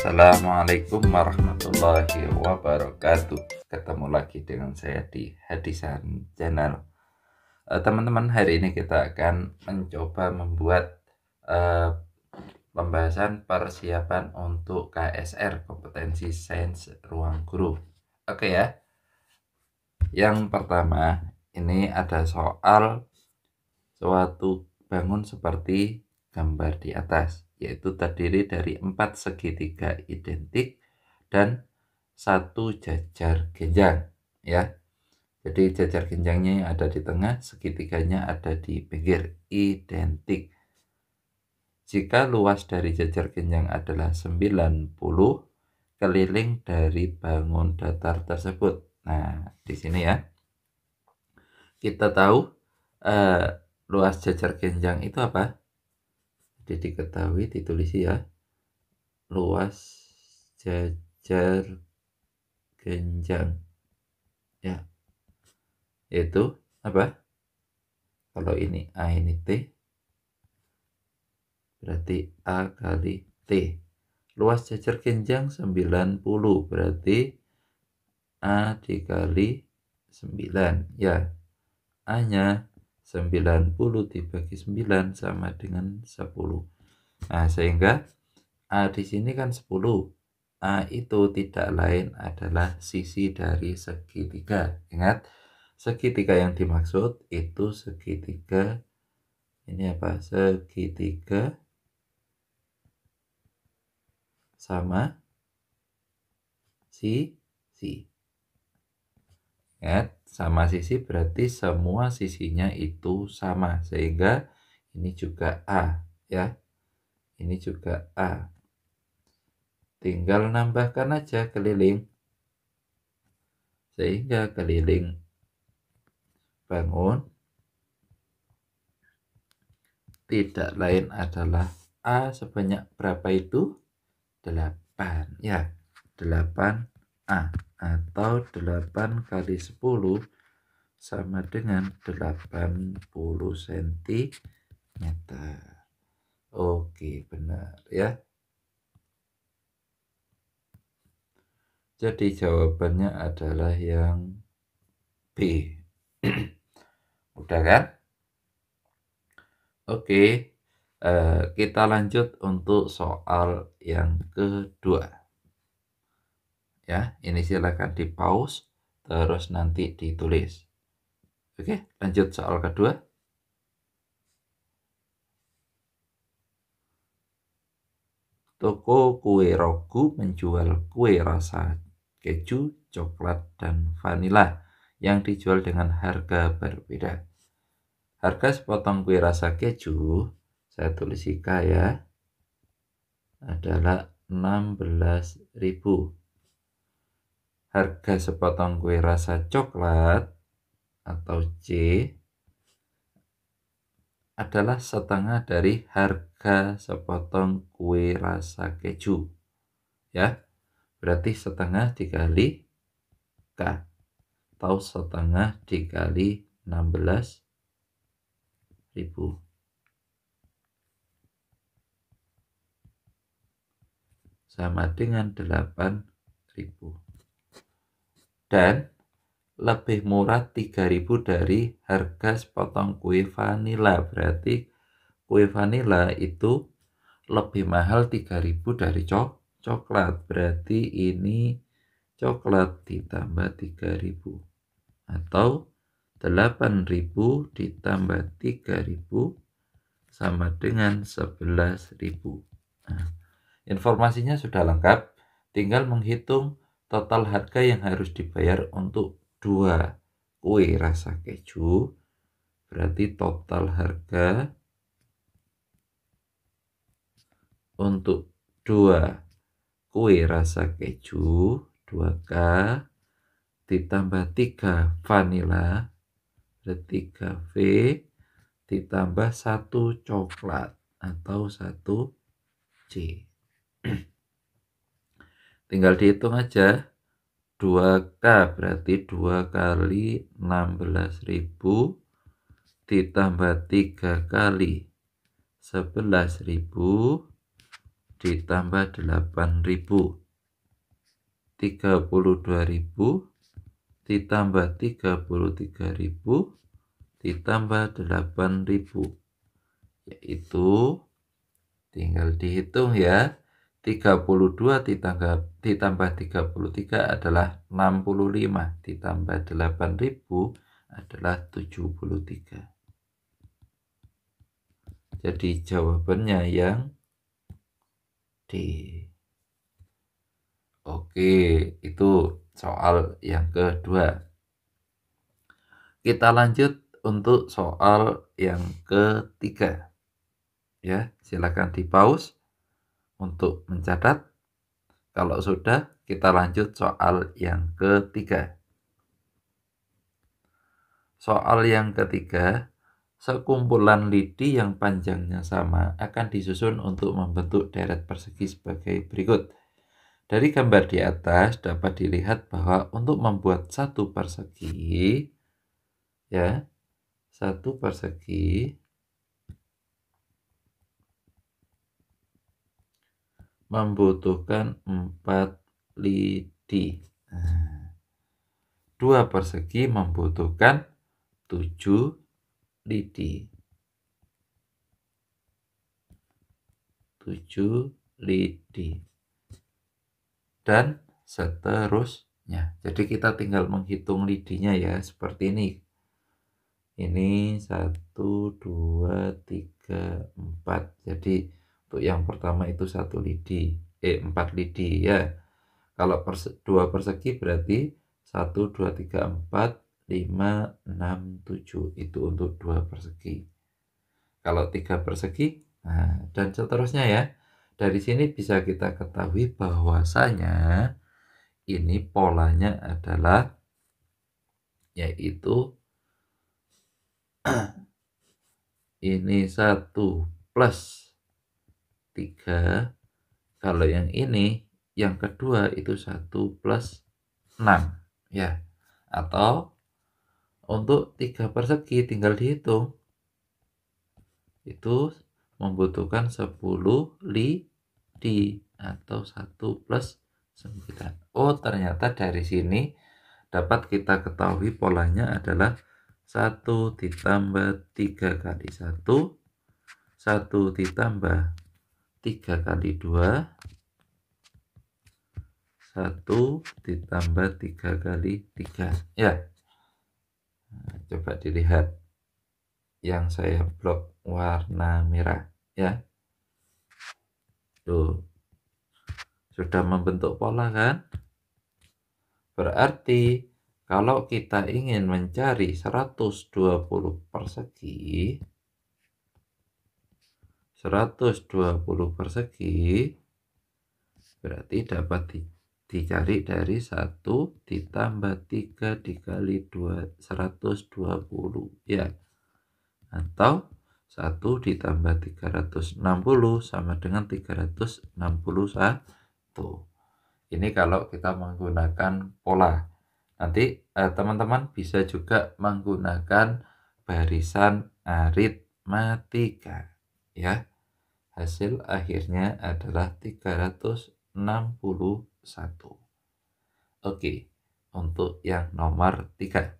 Assalamualaikum warahmatullahi wabarakatuh. Ketemu lagi dengan saya di Hadisan Channel. Teman-teman, hari ini kita akan mencoba membuat pembahasan persiapan untuk KSR, kompetensi sains ruang guru. Oke ya. Yang pertama, ini ada soal suatu bangun seperti gambar di atas, yaitu terdiri dari 4 segitiga identik dan 1 jajar genjang ya. Jadi jajar genjangnya yang ada di tengah, segitiganya ada di pinggir, identik. Jika luas dari jajar genjang adalah 90, keliling dari bangun datar tersebut. Nah, di sini ya. Kita tahu luas jajar genjang itu apa? Jadi diketahui, ditulis ya, luas jajar genjang ya, yaitu apa? Kalau ini A, ini T, berarti A kali T. Luas jajar genjang 90, berarti A dikali 9 ya. A nya 90 dibagi 9 sama dengan 10. Nah, sehingga A di sini kan 10. A itu tidak lain adalah sisi dari segitiga. Ingat, segitiga yang dimaksud itu segitiga, ini apa? Segitiga sama sisi. Ingat, sama sisi berarti semua sisinya itu sama, sehingga ini juga A ya. Ini juga A. Tinggal nambahkan aja keliling, sehingga keliling bangun tidak lain adalah A sebanyak berapa itu? 8 ya. 8A atau 8 kali 10 sama dengan 80 cm. Oke, benar ya. Jadi jawabannya adalah yang B. Udah kan? Oke, kita lanjut untuk soal yang kedua. Ya, ini silakan di pause, terus nanti ditulis. Oke, lanjut soal kedua. Toko kue Rogu menjual kue rasa keju, coklat, dan vanila yang dijual dengan harga berbeda. Harga sepotong kue rasa keju, saya tulis IK ya, adalah 16.000. Harga sepotong kue rasa coklat atau C adalah setengah dari harga sepotong kue rasa keju ya. Berarti setengah dikali K, atau setengah dikali 16.000 sama dengan 8.000. Dan lebih murah 3.000 dari harga sepotong kue vanila. Berarti kue vanila itu lebih mahal 3.000 dari coklat. Berarti ini coklat ditambah 3.000 atau 8.000 ditambah 3.000 sama dengan 11.000. Nah, informasinya sudah lengkap, tinggal menghitung total harga yang harus dibayar untuk 2 kue rasa keju. Berarti total harga untuk 2 kue rasa keju 2K ditambah 3 vanila, 3V ditambah 1 coklat atau 1C. Tinggal dihitung aja. 2K berarti 2 kali 16.000 ditambah 3 kali 11.000 ditambah 8.000. 32.000 ditambah 33.000 ditambah 8.000, yaitu tinggal dihitung ya. 32 ditambah 33 adalah 65, ditambah 8.000 adalah 73. Jadi jawabannya yang D. Oke, itu soal yang kedua. Kita lanjut untuk soal yang ketiga. Ya, silakan di pause untuk mencatat. Kalau sudah, kita lanjut soal yang ketiga. Soal yang ketiga, sekumpulan lidi yang panjangnya sama akan disusun untuk membentuk deret persegi sebagai berikut. Dari gambar di atas dapat dilihat bahwa untuk membuat satu persegi, ya, satu persegi membutuhkan 4 lidi. Dua persegi membutuhkan 7 lidi. 7 lidi. Dan seterusnya. Jadi kita tinggal menghitung lidinya ya, seperti ini. Ini 1, 2, 3, 4. Jadi untuk yang pertama itu 1 lidi, 4 lidi ya. Kalau dua persegi berarti 1, 2, 3, 4, 5, 6, 7. Itu untuk dua persegi. Kalau 3 persegi, nah, dan seterusnya ya. Dari sini bisa kita ketahui bahwasanya ini polanya adalah yaitu ini 1 plus 3. Kalau yang ini, yang kedua itu 1 plus 6. Ya. Atau untuk 3 persegi tinggal dihitung. Itu membutuhkan 10 lidi atau 1 plus 9. Oh, ternyata dari sini dapat kita ketahui polanya adalah 1 ditambah 3 kali 1, 1 ditambah 3 kali 2, 1 ditambah 3 kali 3. Ya, nah, coba dilihat yang saya blok warna merah ya. Tuh, sudah membentuk pola kan? Berarti kalau kita ingin mencari 120 persegi, 120 persegi berarti dapat dicari dari 1 ditambah 3 dikali 2, 120 ya. Atau 1 ditambah 360 sama dengan 361. Ini kalau kita menggunakan pola. Nanti teman-teman bisa juga menggunakan barisan aritmatika ya. Hasil akhirnya adalah 361. Oke, untuk yang nomor 3.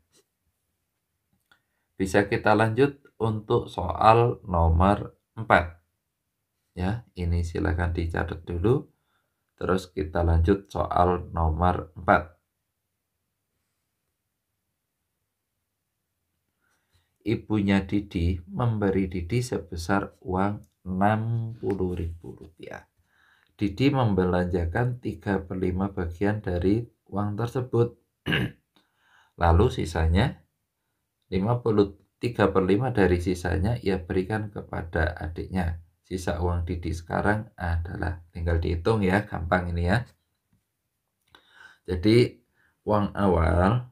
Bisa kita lanjut untuk soal nomor 4. Ya, ini silakan dicatat dulu. Terus kita lanjut soal nomor 4. Ibunya Didi memberi Didi sebesar uang Rp60.000. Didi membelanjakan 3/5 bagian dari uang tersebut. Lalu sisanya 3/5 dari sisanya ia berikan kepada adiknya. Sisa uang Didi sekarang adalah, tinggal dihitung ya, gampang ini ya. Jadi uang awal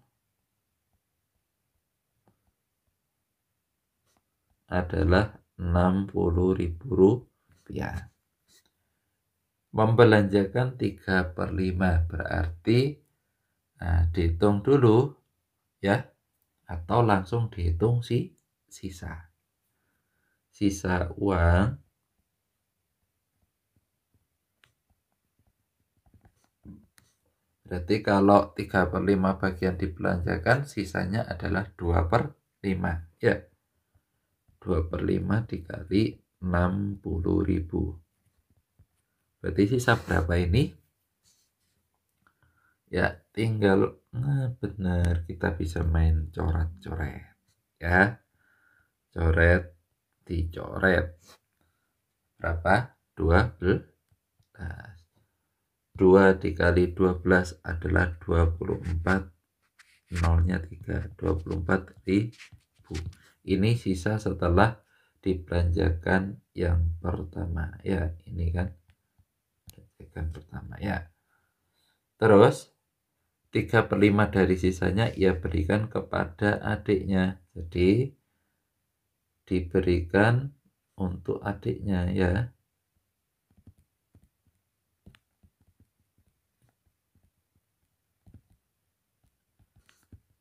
adalah Rp60.000. Membelanjakan 3/5 berarti dihitung dulu ya, atau langsung dihitung sisa. Sisa uang Berarti kalau 3/5 bagian dibelanjakan, sisanya adalah 2/5. Ya, 2/5 dikali 60.000. Berarti sisa berapa ini? Ya, tinggal benar, kita bisa main coret-coret. Ya, coret, dicoret. Berapa? 12. 2 dikali 12 adalah 24. Nolnya 3. 24.000. Ini sisa setelah dibelanjakan yang pertama. Ya, ini kan belanjakan pertama. Ya. Terus 3/5 dari sisanya ia berikan kepada adiknya. Jadi diberikan untuk adiknya ya.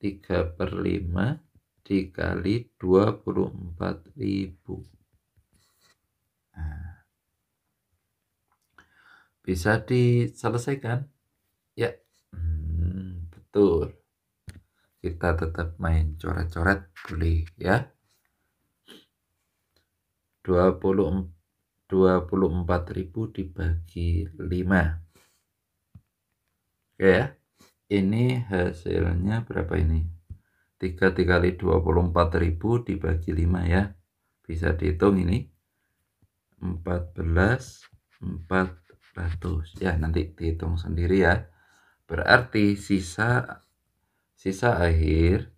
3/5 dikali 24.000. Nah, bisa diselesaikan? Ya, betul. Kita tetap main coret-coret boleh ya. 24.000 dibagi 5. Oke ya. Ini hasilnya berapa ini? 3 dikali 24.000 dibagi 5 ya. Bisa dihitung ini. 14.400. Ya, nanti dihitung sendiri ya. Berarti sisa akhir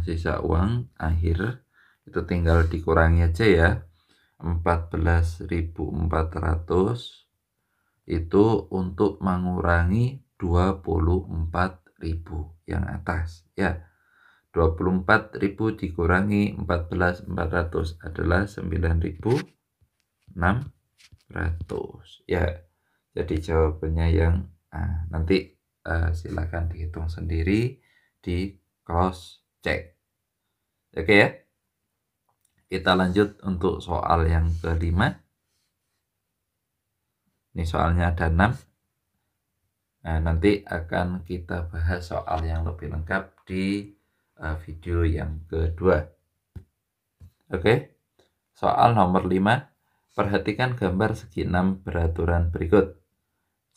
sisa uang akhir itu tinggal dikurangi aja ya. 14.400 itu untuk mengurangi 24.000 yang atas ya. 24.000 dikurangi 14.400 adalah 9.600 ya. Jadi jawabannya yang nanti silakan dihitung sendiri, di cross check. Oke ya. Kita lanjut untuk soal yang kelima. Ini soalnya ada 6. Nah, nanti akan kita bahas soal yang lebih lengkap di video yang kedua. Oke. Soal nomor 5. Perhatikan gambar segi 6 beraturan berikut.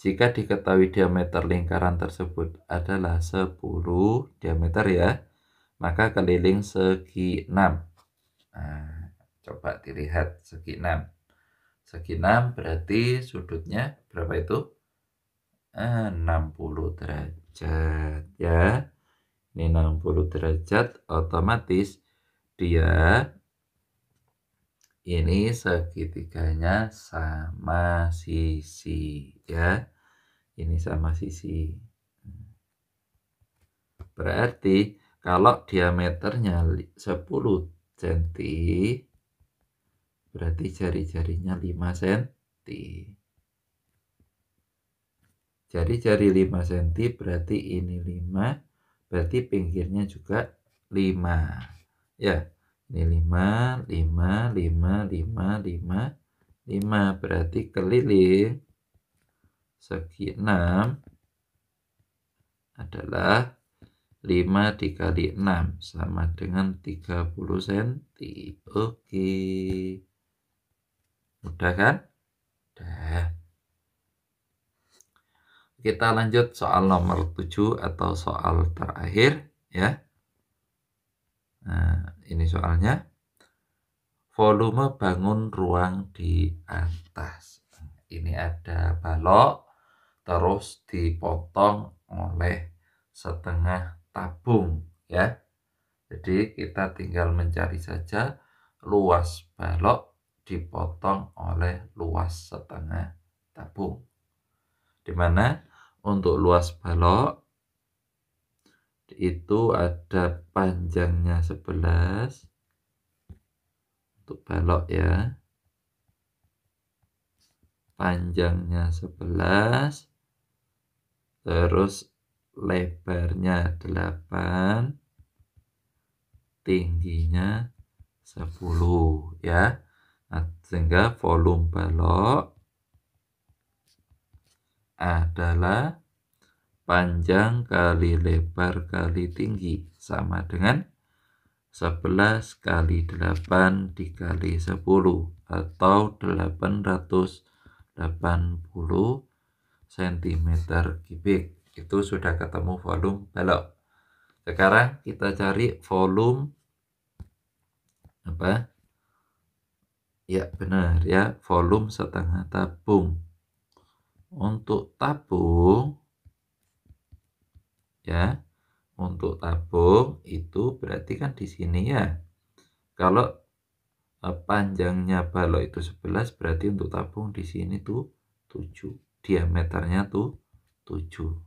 Jika diketahui diameter lingkaran tersebut adalah 10 diameter ya, maka keliling segi 6. Nah, coba dilihat segi 6. Segi 6 berarti sudutnya berapa itu? 60 derajat ya. Ini 60 derajat, otomatis dia ini segitiganya sama sisi ya. Ini sama sisi. Berarti kalau diameternya 10 cm, berarti jari-jarinya 5 cm. Jari-jari 5 cm berarti ini 5, berarti pinggirnya juga 5. Ya, ini 5, 5, 5, 5, 5, 5. Berarti keliling segi 6 adalah 5 dikali 6 sama dengan 30 cm. Oke. Mudah kan? Udah. Kita lanjut soal nomor 7 atau soal terakhir ya. Nah, ini soalnya. Volume bangun ruang di atas. Ini ada balok, terus dipotong oleh setengah tabung ya. Jadi kita tinggal mencari saja luas balok dipotong oleh luas setengah tabung. Dimana untuk luas balok itu ada panjangnya 11 untuk balok ya. Panjangnya 11, terus lebarnya 8, tingginya 10 ya. Sehingga volume balok adalah panjang kali lebar kali tinggi, sama dengan 11 kali 8 dikali 10 atau 880 cm kubik. Itu sudah ketemu volume balok. Sekarang kita cari volume apa? Ya benar ya, volume setengah tabung. Untuk tabung ya, untuk tabung itu berarti kan di sini ya. Kalau panjangnya balok itu 11, berarti untuk tabung di sini tuh 7. Diameternya tuh 7.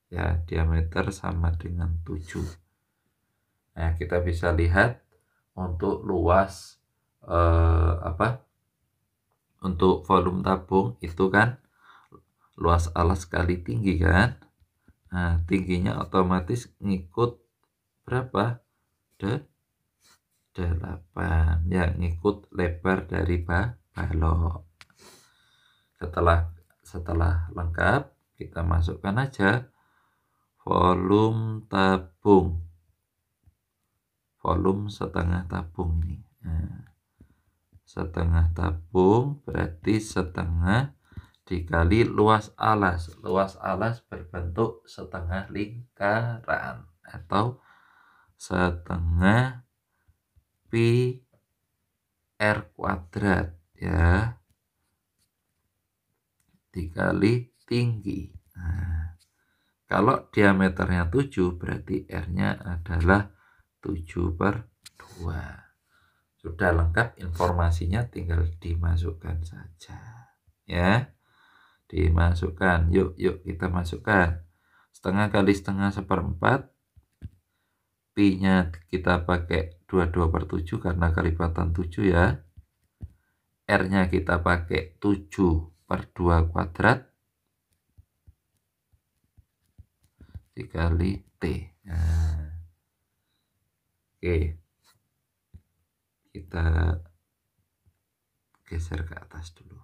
Ya, diameter sama dengan 7. Nah, kita bisa lihat untuk luas untuk volume tabung itu kan luas alas kali tinggi kan. Nah, tingginya otomatis ngikut berapa? 8 ya, ngikut lebar dari balok. Setelah lengkap, kita masukkan aja volume tabung, volume setengah tabung ini. Nah, setengah tabung berarti setengah dikali luas alas. Luas alas berbentuk setengah lingkaran atau setengah pi r kuadrat ya, dikali tinggi. Nah, kalau diameternya 7 berarti R-nya adalah 7/2. Sudah lengkap informasinya, tinggal dimasukkan saja ya. Dimasukkan, yuk kita masukkan. Setengah kali setengah 1/4. Pi-nya kita pakai 22/7 karena kelipatan 7 ya. R-nya kita pakai 7/2 kuadrat dikali T. Nah, oke, kita geser ke atas dulu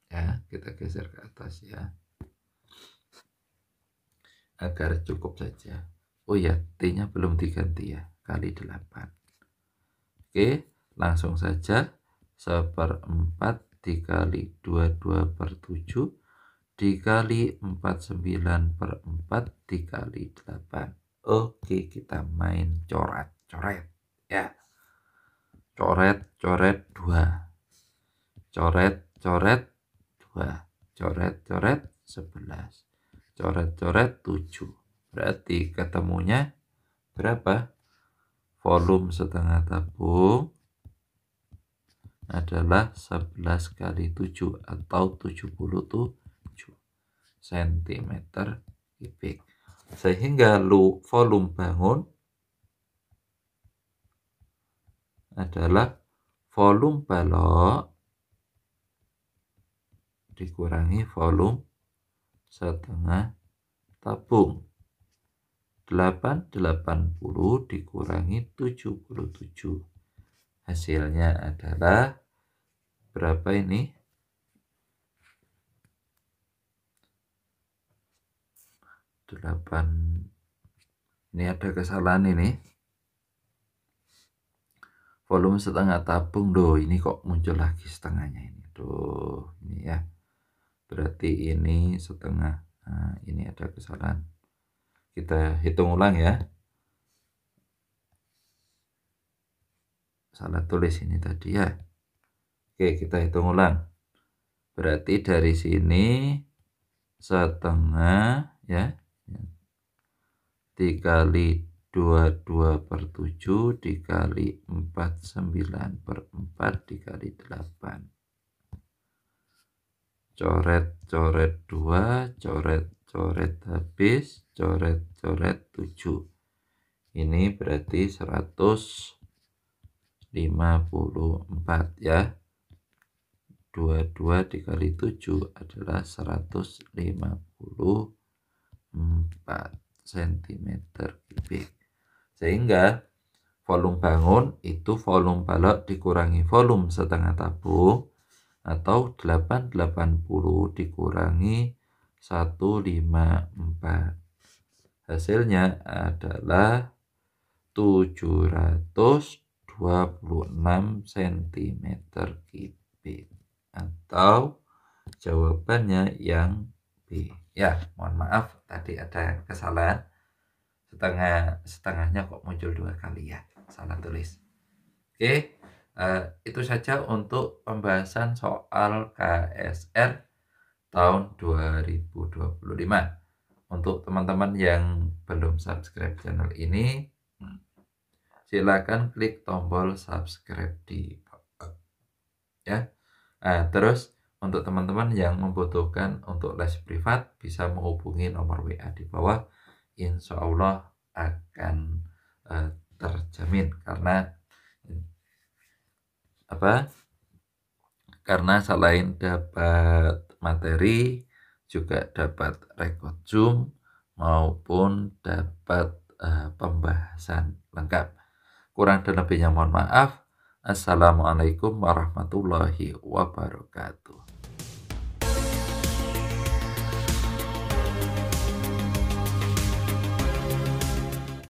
ya, kita geser ke atas ya, agar cukup saja. Oh ya, T-nya belum diganti ya, kali 8. Oke, langsung saja 1/4 dikali 22/7 dikali 49/4 dikali 8. Oke, kita main coret-coret ya. Coret-coret 2. Coret-coret 2. Coret-coret 11. Coret-coret 7. Berarti ketemunya berapa? Volume setengah tabung adalah 11 kali 7 atau 77 cm kubik. Sehingga volume bangun adalah volume balok dikurangi volume setengah tabung. 880 dikurangi 77. Hasilnya adalah berapa ini? 8. Ini ada kesalahan ini. Volume setengah tabung, ini kok muncul lagi setengahnya ini. Ini ya. Berarti ini setengah. Nah, ini ada kesalahan. Kita hitung ulang ya. Salah tulis ini tadi ya. Oke, kita hitung ulang. Berarti dari sini setengah ya, dikali 22/7 dikali 49/4 dikali 8. Coret-coret 2, coret-coret habis, coret-coret 7. Ini berarti 154 ya. 22 dikali 7 adalah 154 cm kubik. Sehingga volume bangun itu volume balok dikurangi volume setengah tabung, atau 880 dikurangi 154. Hasilnya adalah 726 cm kubik, atau jawabannya yang B. Ya, mohon maaf tadi ada kesalahan. Setengahnya kok muncul 2 kali ya, salah tulis. Oke, itu saja untuk pembahasan soal KSR tahun 2025. Untuk teman-teman yang belum subscribe channel ini, silakan klik tombol subscribe di bawah ya. Terus untuk teman-teman yang membutuhkan untuk les privat bisa menghubungi nomor WA di bawah. Insya Allah akan terjamin karena selain dapat materi juga dapat rekod Zoom maupun dapat pembahasan lengkap. Kurang dan lebihnya mohon maaf. Assalamualaikum warahmatullahi wabarakatuh.